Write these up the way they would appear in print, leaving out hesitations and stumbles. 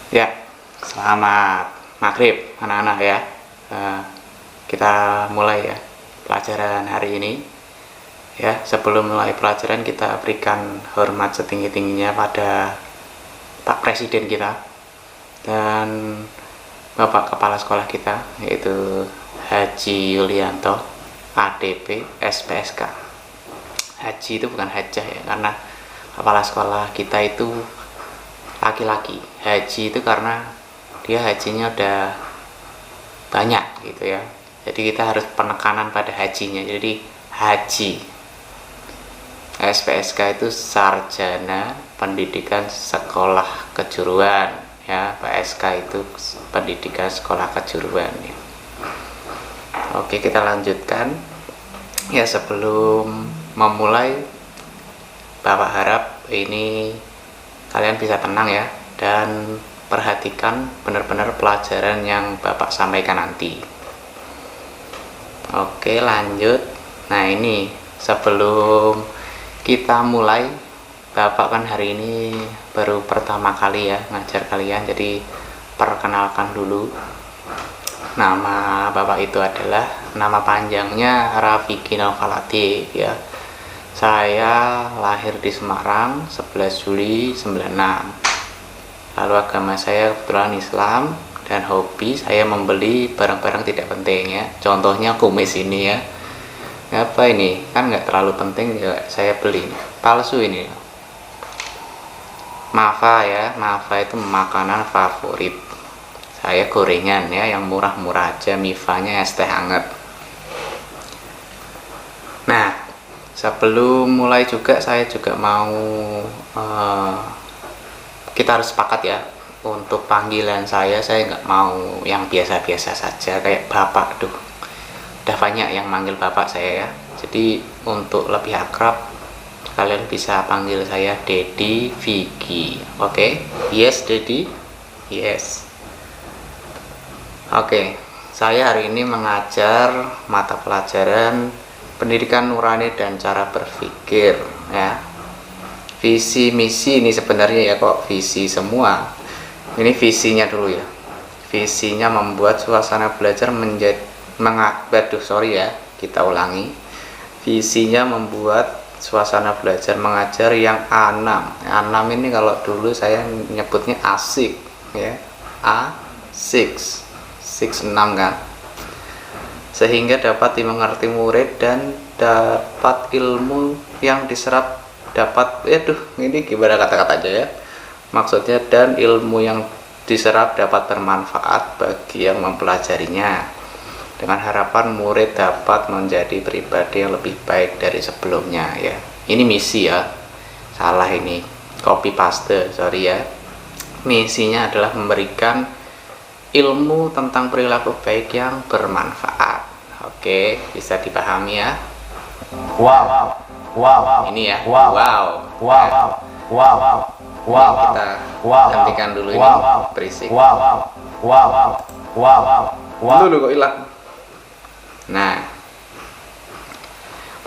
Ya, selamat maghrib anak-anak ya. Eh, kita mulai ya pelajaran hari ini. Ya, sebelum mulai pelajaran kita berikan hormat setinggi-tingginya pada Pak Presiden kita dan Bapak Kepala Sekolah kita, yaitu Haji Yulianto, ADP, SPSK. Haji itu bukan hajah ya, karena kepala sekolah kita itu laki-laki. Haji itu karena dia hajinya udah banyak gitu ya, jadi kita harus penekanan pada hajinya, jadi haji. SPSK itu sarjana pendidikan sekolah kejuruan ya, PSK itu pendidikan sekolah kejuruan ya. Oke, kita lanjutkan ya. Sebelum memulai, Bapak harap ini kalian bisa tenang ya, dan perhatikan benar-benar pelajaran yang Bapak sampaikan nanti. Oke, lanjut. Nah, ini sebelum kita mulai, Bapak kan hari ini baru pertama kali ya ngajar kalian, jadi perkenalkan dulu. Nama Bapak itu adalah, nama panjangnya Rafiki Novaladi ya. Saya lahir di Semarang 11 Juli 96. Lalu agama saya kebetulan Islam, dan hobi saya membeli barang-barang tidak penting ya. Contohnya kumis ini ya. Apa ini? Kan nggak terlalu penting ya, saya beli. Palsu ini. Mava ya. Mava itu makanan favorit saya, gorengan ya, yang murah-murah aja. Mivanya es teh hangat. Nah, sebelum mulai juga saya juga mau kita harus sepakat ya, untuk panggilan saya nggak mau yang biasa-biasa saja kayak Bapak. Aduh, udah banyak yang manggil Bapak saya ya. Jadi untuk lebih akrab, kalian bisa panggil saya Dedi Vicky. Oke? Yes, Dedi? Yes. Oke, saya hari ini mengajar mata pelajaran pendidikan nurani dan cara berpikir ya. Visi misi ini sebenarnya ya, kok visi semua. Ini visinya dulu ya. Visinya membuat suasana belajar menjadi kita ulangi. Visinya membuat suasana belajar mengajar yang A6. A6 ini kalau dulu saya nyebutnya asik ya. A6. 6 kan. Sehingga dapat dimengerti murid dan dapat ilmu yang diserap ini gimana kata-kata aja ya, maksudnya, dan ilmu yang diserap dapat bermanfaat bagi yang mempelajarinya, dengan harapan murid dapat menjadi pribadi yang lebih baik dari sebelumnya ya. Ini misi ya, salah ini, copy paste, sorry ya. Misinya adalah memberikan ilmu tentang perilaku baik yang bermanfaat. Oke, bisa dipahami ya. Wow. Ini ya. Wow. Kita hentikan dulu ini berisik. Dulu kok hilang. Nah,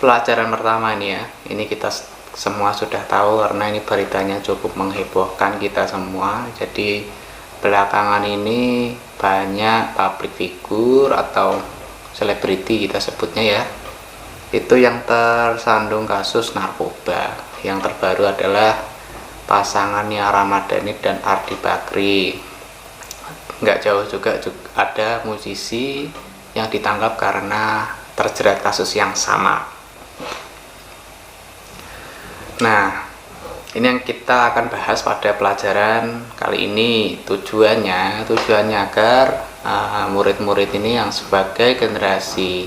pelajaran pertama ini ya, ini kita semua sudah tahu karena ini beritanya cukup menghebohkan kita semua. Jadi belakangan ini banyak public figure atau selebriti kita sebutnya ya, itu yang tersandung kasus narkoba. Yang terbaru adalah pasangan Nia Ramadhani dan Ardi Bakri. Nggak jauh juga ada musisi yang ditangkap karena terjerat kasus yang sama. Nah, ini yang kita akan bahas pada pelajaran kali ini. Tujuannya agar murid-murid ini yang sebagai generasi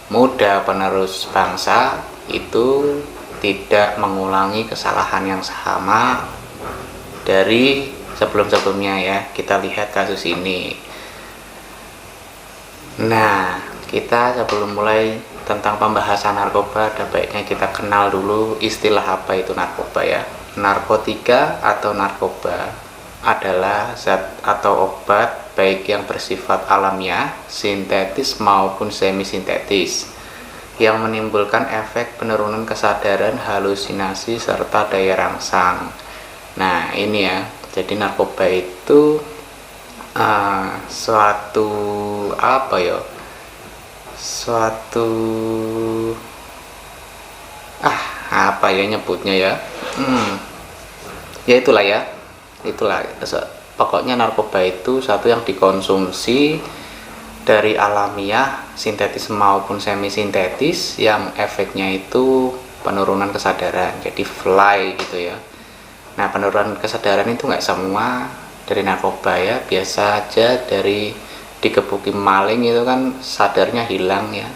muda penerus bangsa itu tidak mengulangi kesalahan yang sama dari sebelum-sebelumnya ya. Kita lihat kasus ini. Nah, kita sebelum mulai tentang pembahasan narkoba, ada baiknya kita kenal dulu istilah apa itu narkoba ya. Narkotika atau narkoba adalah zat atau obat baik yang bersifat alamiah, sintetis maupun semi-sintetis, yang menimbulkan efek penurunan kesadaran, halusinasi, serta daya rangsang. Nah, ini ya, jadi narkoba itu suatu apa ya, suatu apa ya nyebutnya ya, ya itulah pokoknya narkoba itu satu yang dikonsumsi dari alamiah, sintetis maupun semi sintetis, yang efeknya itu penurunan kesadaran, jadi fly gitu ya. Nah, penurunan kesadaran itu nggak semua dari narkoba ya, biasa aja dari digebukin maling itu kan sadarnya hilang ya,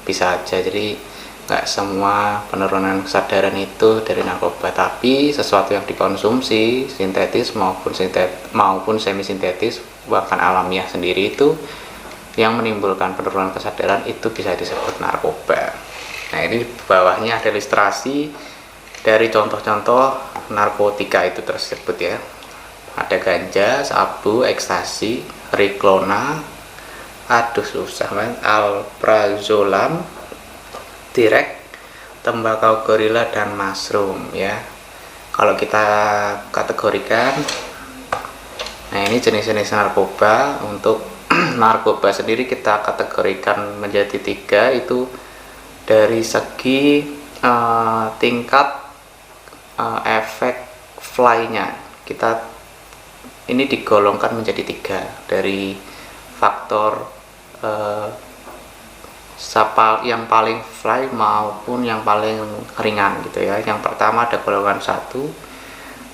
bisa aja. Jadi nggak semua penurunan kesadaran itu dari narkoba, tapi sesuatu yang dikonsumsi sintetis maupun semi sintetis bahkan alamiah sendiri itu yang menimbulkan penurunan kesadaran itu bisa disebut narkoba. Nah, ini bawahnya ada ilustrasi dari contoh-contoh narkotika itu tersebut ya. Ada ganja, sabu, ekstasi, riklona, alprazolam, direk, tembakau gorila, dan mushroom ya. Kalau kita kategorikan, nah ini jenis-jenis narkoba. Untuk narkoba sendiri kita kategorikan menjadi 3, itu dari segi tingkat efek fly-nya. Kita ini digolongkan menjadi 3 dari faktor yang paling fly maupun yang paling ringan gitu ya. Yang pertama ada golongan 1.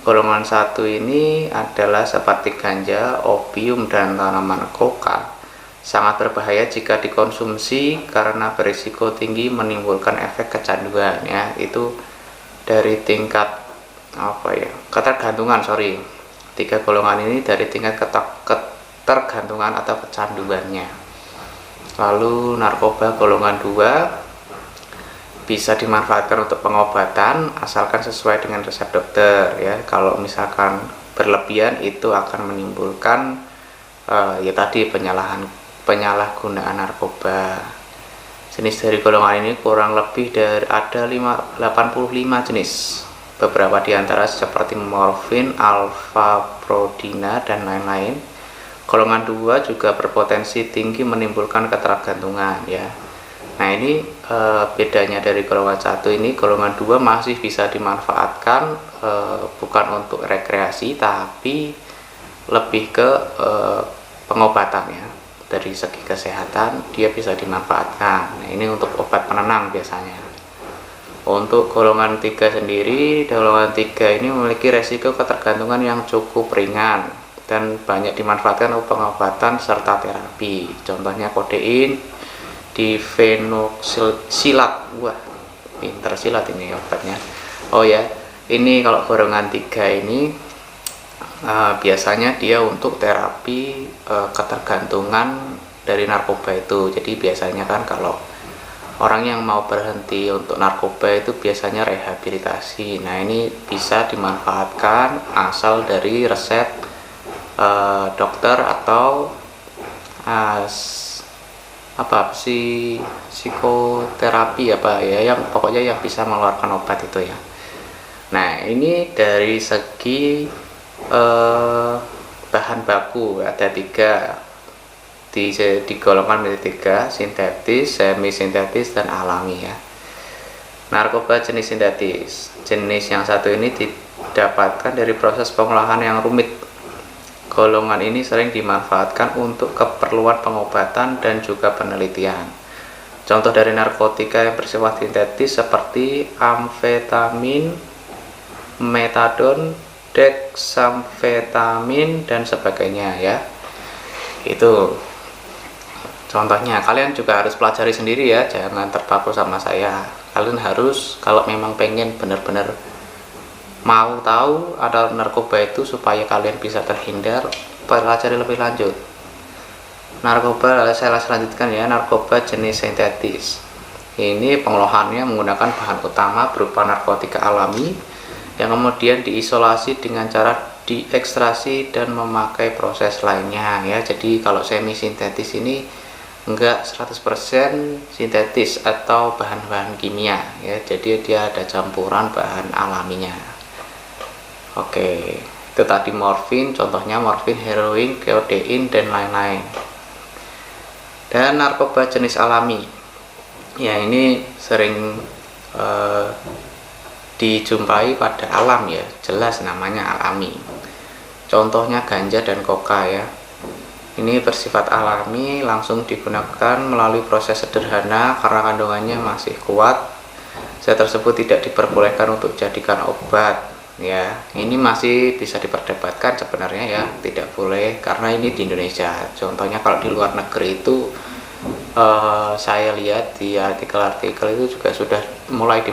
Golongan 1 ini adalah seperti ganja, opium, dan tanaman koka. Sangat berbahaya jika dikonsumsi karena berisiko tinggi menimbulkan efek kecanduan ya. Itu dari tingkat ketergantungan. 3 golongan ini dari tingkat ketergantungan atau kecanduannya. Lalu narkoba golongan 2 bisa dimanfaatkan untuk pengobatan asalkan sesuai dengan resep dokter ya. Kalau misalkan berlebihan itu akan menimbulkan ya tadi penyalahgunaan narkoba. Jenis dari golongan ini kurang lebih ada 85 jenis. Beberapa diantara seperti morfin, alfa-prodina, dan lain-lain. Golongan 2 juga berpotensi tinggi menimbulkan ketergantungan ya. Nah, ini bedanya dari golongan 1 ini. Golongan 2 masih bisa dimanfaatkan bukan untuk rekreasi tapi lebih ke pengobatan ya. Dari segi kesehatan dia bisa dimanfaatkan. Nah, ini untuk obat penenang biasanya. Untuk golongan 3 sendiri, golongan 3 ini memiliki resiko ketergantungan yang cukup ringan dan banyak dimanfaatkan untuk pengobatan serta terapi. Contohnya kodein, difenoksilat. Wah, pinter silat ini obatnya. Oh ya, ini kalau golongan 3 ini biasanya dia untuk terapi ketergantungan dari narkoba itu. Jadi biasanya kan kalau orang yang mau berhenti untuk narkoba itu biasanya rehabilitasi. Nah, ini bisa dimanfaatkan asal dari resep dokter atau psikoterapi yang pokoknya yang bisa mengeluarkan obat itu ya. Nah, ini dari segi bahan baku ada 3 digolongkan menjadi 3, sintetis, semi sintetis, dan alami ya. Narkoba jenis sintetis, jenis yang satu ini didapatkan dari proses pengolahan yang rumit. Golongan ini sering dimanfaatkan untuk keperluan pengobatan dan juga penelitian. Contoh dari narkotika yang bersifat sintetis seperti amfetamin, metadon, dexamfetamin, dan sebagainya ya. Itu contohnya. Kalian juga harus pelajari sendiri ya, jangan terpaku sama saya. Kalian harus, kalau memang pengen benar-benar mau tahu ada narkoba itu supaya kalian bisa terhindar, pelajari lebih lanjut. Narkoba saya lanjutkan ya, narkoba jenis sintetis. Ini pengolahannya menggunakan bahan utama berupa narkotika alami yang kemudian diisolasi dengan cara diekstrasi dan memakai proses lainnya ya. Jadi kalau semi sintetis ini enggak 100% sintetis atau bahan-bahan kimia ya. Jadi dia ada campuran bahan alaminya. Oke, Itu tadi morfin, contohnya morfin, heroin, kodein, dan lain-lain. Dan narkoba jenis alami, ya ini sering dijumpai pada alam ya, jelas namanya alami. Contohnya ganja dan koka ya. Ini bersifat alami, langsung digunakan melalui proses sederhana karena kandungannya masih kuat. Zat tersebut tidak diperbolehkan untuk dijadikan obat. Ya, ini masih bisa diperdebatkan sebenarnya ya, tidak boleh karena ini di Indonesia. Contohnya kalau di luar negeri itu saya lihat di artikel-artikel itu juga sudah mulai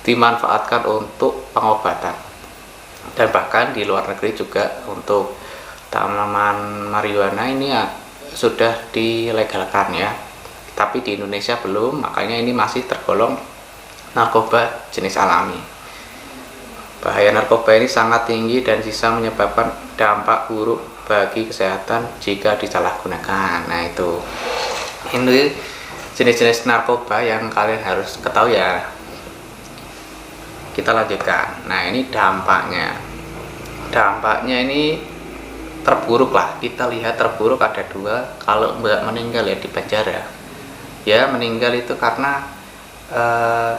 dimanfaatkan untuk pengobatan. Dan bahkan di luar negeri juga untuk tanaman marijuana ini ya, sudah dilegalkan ya. Tapi di Indonesia belum, makanya ini masih tergolong narkoba jenis alami. Bahaya narkoba ini sangat tinggi dan bisa menyebabkan dampak buruk bagi kesehatan jika disalahgunakan. Nah itu, ini jenis-jenis narkoba yang kalian harus ketahui ya. Kita lanjutkan. Nah ini dampaknya. Dampaknya ini terburuk lah. Kita lihat terburuk ada dua. Kalau mbak meninggal ya di penjara. Ya meninggal itu karena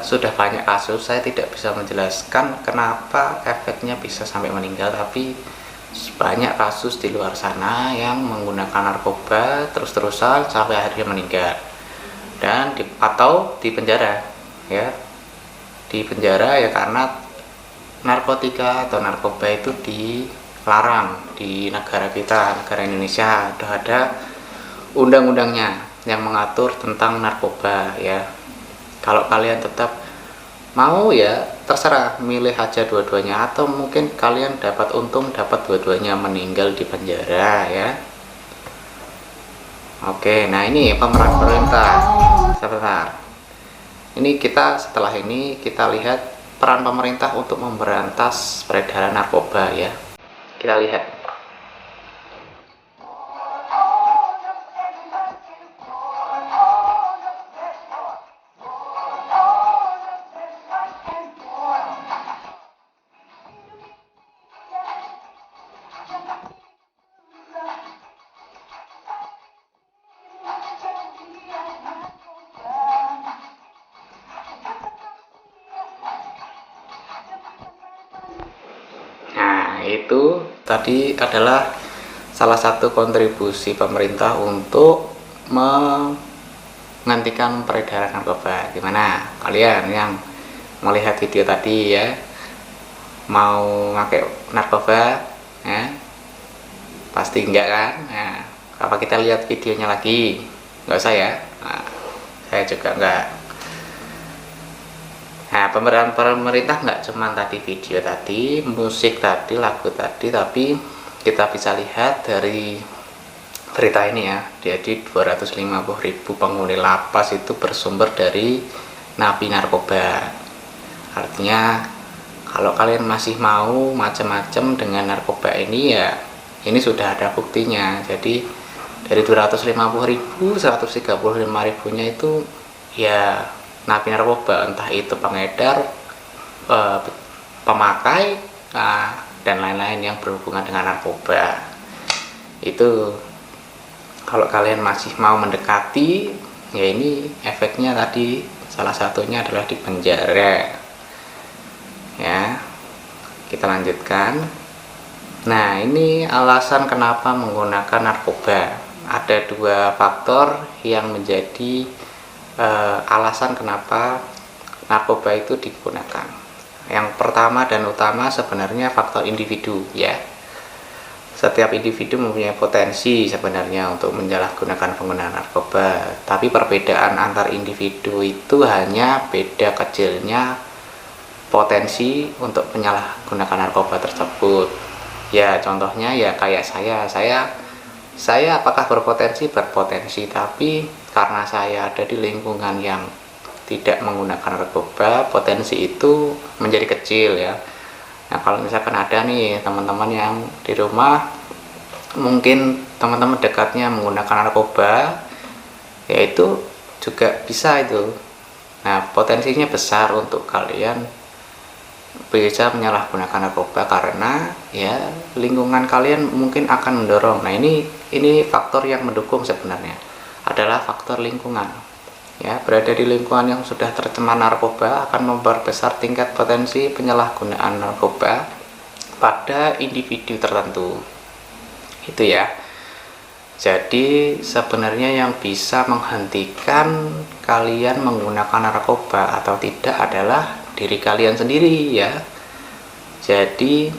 sudah banyak kasus, saya tidak bisa menjelaskan kenapa efeknya bisa sampai meninggal, tapi banyak kasus di luar sana yang menggunakan narkoba terus-terusan sampai akhirnya meninggal dan atau di penjara ya, di penjara ya karena narkotika atau narkoba itu dilarang di negara kita, negara Indonesia. Sudah ada undang-undangnya yang mengatur tentang narkoba ya. Kalau kalian tetap mau ya terserah, milih aja dua-duanya, atau mungkin kalian dapat untung dapat dua-duanya meninggal di penjara ya. Oke, nah ini pemeran pemerintah. Sebentar. Ini setelah ini kita lihat peran pemerintah untuk memberantas peredaran narkoba ya. Kita lihat. Itu tadi adalah salah satu kontribusi pemerintah untuk menghentikan peredaran narkoba. Gimana kalian yang melihat video tadi ya, mau pakai narkoba ya? Pasti enggak kan? Nah, apa kita lihat videonya lagi? Enggak usah ya. Nah, saya juga enggak. Nah, pemeran pemerintah nggak cuma tadi video tadi, musik tadi, lagu tadi, tapi kita bisa lihat dari berita ini ya. Jadi 250.000 penghuni lapas itu bersumber dari napi narkoba. Artinya kalau kalian masih mau macam-macam dengan narkoba ini ya, ini sudah ada buktinya. Jadi dari 250.000, 135.000-nya itu ya napi narkoba, entah itu pengedar, pemakai, dan lain-lain yang berhubungan dengan narkoba. Itu kalau kalian masih mau mendekati ya, ini efeknya tadi salah satunya adalah di penjara ya. Kita lanjutkan. Nah ini alasan kenapa menggunakan narkoba. Ada dua faktor yang menjadi alasan kenapa narkoba itu digunakan. Yang pertama dan utama sebenarnya faktor individu ya. Setiap individu mempunyai potensi sebenarnya untuk menyalahgunakan penggunaan narkoba, tapi perbedaan antar individu itu hanya beda kecilnya potensi untuk menyalahgunakan narkoba tersebut. Ya contohnya ya kayak saya apakah berpotensi? Berpotensi, tapi karena saya ada di lingkungan yang tidak menggunakan narkoba, potensi itu menjadi kecil ya. Nah kalau misalkan ada nih teman-teman yang di rumah, mungkin teman-teman dekatnya menggunakan narkoba, ya itu juga bisa itu. Nah potensinya besar untuk kalian bisa menyalahgunakan narkoba karena ya lingkungan kalian mungkin akan mendorong. Nah, ini faktor yang mendukung sebenarnya adalah faktor lingkungan. Ya, berada di lingkungan yang sudah tercemar narkoba akan memperbesar tingkat potensi penyalahgunaan narkoba pada individu tertentu. Itu ya. Jadi sebenarnya yang bisa menghentikan kalian menggunakan narkoba atau tidak adalah diri kalian sendiri ya. Jadi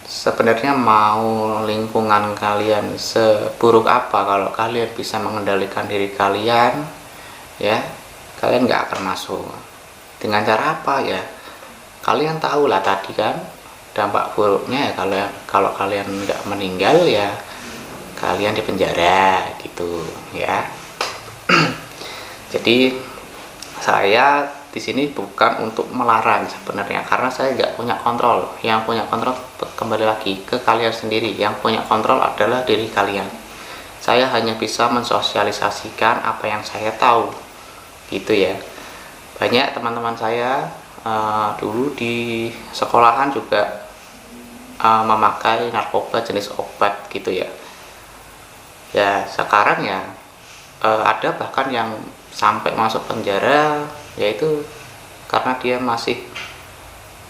sebenarnya mau lingkungan kalian seburuk apa, kalau kalian bisa mengendalikan diri kalian ya, kalian nggak akan masuk. Dengan cara apa ya? Kalian tahu lah tadi kan dampak buruknya ya, kalau kalian nggak meninggal ya kalian di penjara gitu ya. Jadi saya di sini bukan untuk melarang sebenarnya, karena saya nggak punya kontrol. Yang punya kontrol kembali lagi ke kalian sendiri. Yang punya kontrol adalah diri kalian. Saya hanya bisa mensosialisasikan apa yang saya tahu, gitu ya. Banyak teman-teman saya dulu di sekolahan juga memakai narkoba jenis obat gitu ya. Ya sekarang ya ada bahkan yang sampai masuk penjara, yaitu karena dia masih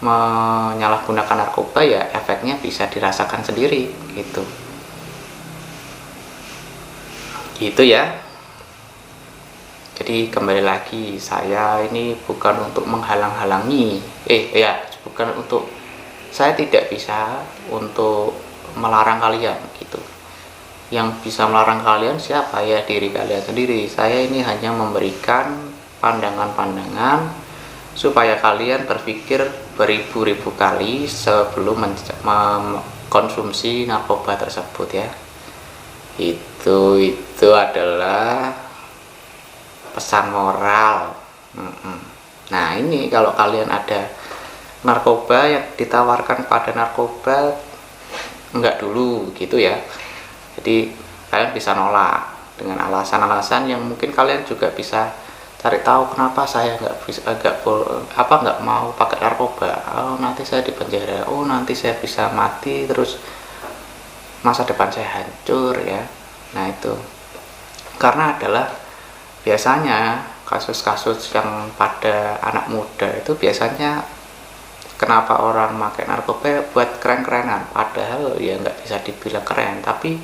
menyalahgunakan narkoba. Ya efeknya bisa dirasakan sendiri gitu ya. Jadi kembali lagi, saya ini bukan untuk menghalang-halangi saya tidak bisa untuk melarang kalian gitu. Yang bisa melarang kalian siapa? Ya diri kalian sendiri. Saya ini hanya memberikan pandangan-pandangan supaya kalian berpikir beribu-ribu kali sebelum mengkonsumsi narkoba tersebut ya. Itu adalah pesan moral. Nah, ini kalau kalian ada narkoba yang ditawarkan pada narkoba, enggak dulu gitu ya. Jadi kalian bisa nolak dengan alasan-alasan yang mungkin kalian juga bisa cari tahu kenapa saya nggak mau pakai narkoba. Oh, nanti saya di penjara. Oh, nanti saya bisa mati, terus masa depan saya hancur ya. Nah, itu karena adalah biasanya kasus-kasus yang pada anak muda itu biasanya kenapa orang pakai narkoba buat keren-kerenan, padahal ya nggak bisa dibilang keren. Tapi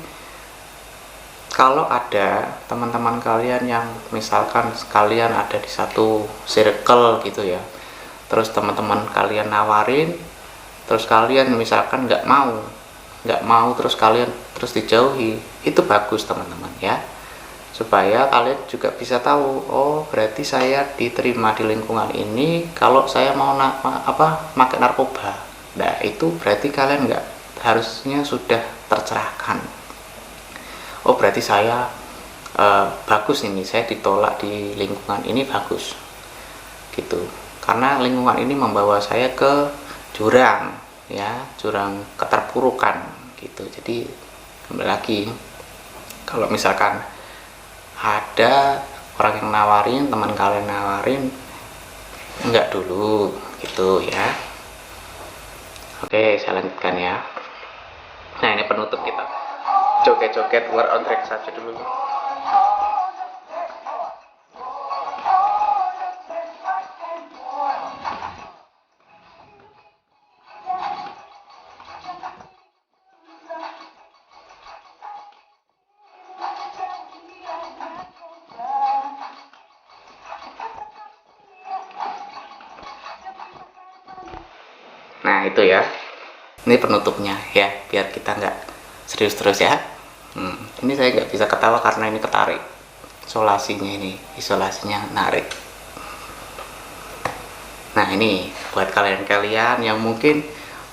kalau ada teman-teman kalian yang misalkan kalian ada di satu circle gitu ya, terus teman-teman kalian nawarin, terus kalian misalkan nggak mau, terus kalian terus dijauhi, itu bagus teman-teman ya, supaya kalian juga bisa tahu, oh berarti saya diterima di lingkungan ini kalau saya mau pakai narkoba. Nah itu berarti kalian nggak harusnya sudah tercerahkan. Oh berarti saya bagus ini, saya ditolak di lingkungan ini bagus gitu, karena lingkungan ini membawa saya ke jurang ya, jurang keterpurukan gitu. Jadi kembali lagi, kalau misalkan ada orang yang nawarin, teman kalian nawarin, enggak dulu gitu ya. Oke, saya lanjutkan ya. Nah ini penutup kita, joget-joget War on Track saja dulu. Nah itu ya, ini penutupnya ya, biar kita nggak serius terus ya. Ini saya nggak bisa ketawa karena ini ketarik isolasinya narik. Nah ini buat kalian-kalian yang mungkin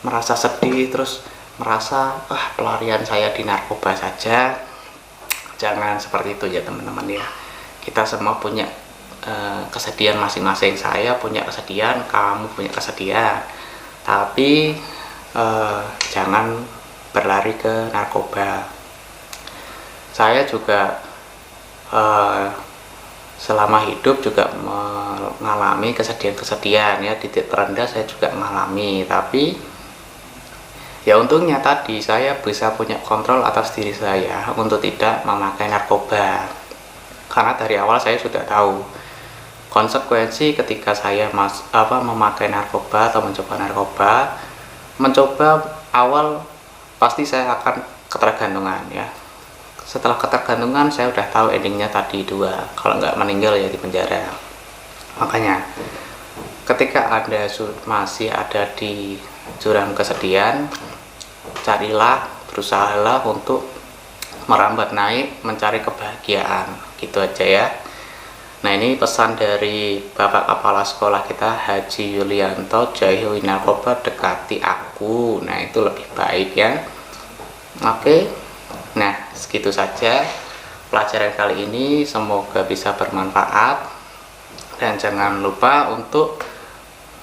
merasa sedih, terus merasa pelarian saya di narkoba saja, jangan seperti itu ya teman-teman ya. Kita semua punya kesedihan masing-masing. Saya punya kesedihan, kamu punya kesedihan, tapi jangan berlari ke narkoba. Saya juga selama hidup juga mengalami kesedihan-kesedihan ya, di titik terendah saya juga mengalami, tapi ya untungnya tadi saya bisa punya kontrol atas diri saya untuk tidak memakai narkoba, karena dari awal saya sudah tahu konsekuensi ketika saya memakai narkoba atau mencoba awal pasti saya akan ketergantungan ya. Setelah ketergantungan saya udah tahu endingnya tadi dua, kalau nggak meninggal ya di penjara. Makanya ketika Anda masih ada di jurang kesedihan, carilah, berusahalah untuk merambat naik, mencari kebahagiaan, gitu aja ya. Nah, ini pesan dari Bapak Kepala Sekolah kita, Haji Yulianto, jauhi narkoba, dekati aku. Nah, itu lebih baik ya. Oke, nah segitu saja pelajaran kali ini, semoga bisa bermanfaat. Dan jangan lupa untuk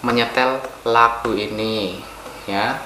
menyetel lagu ini ya.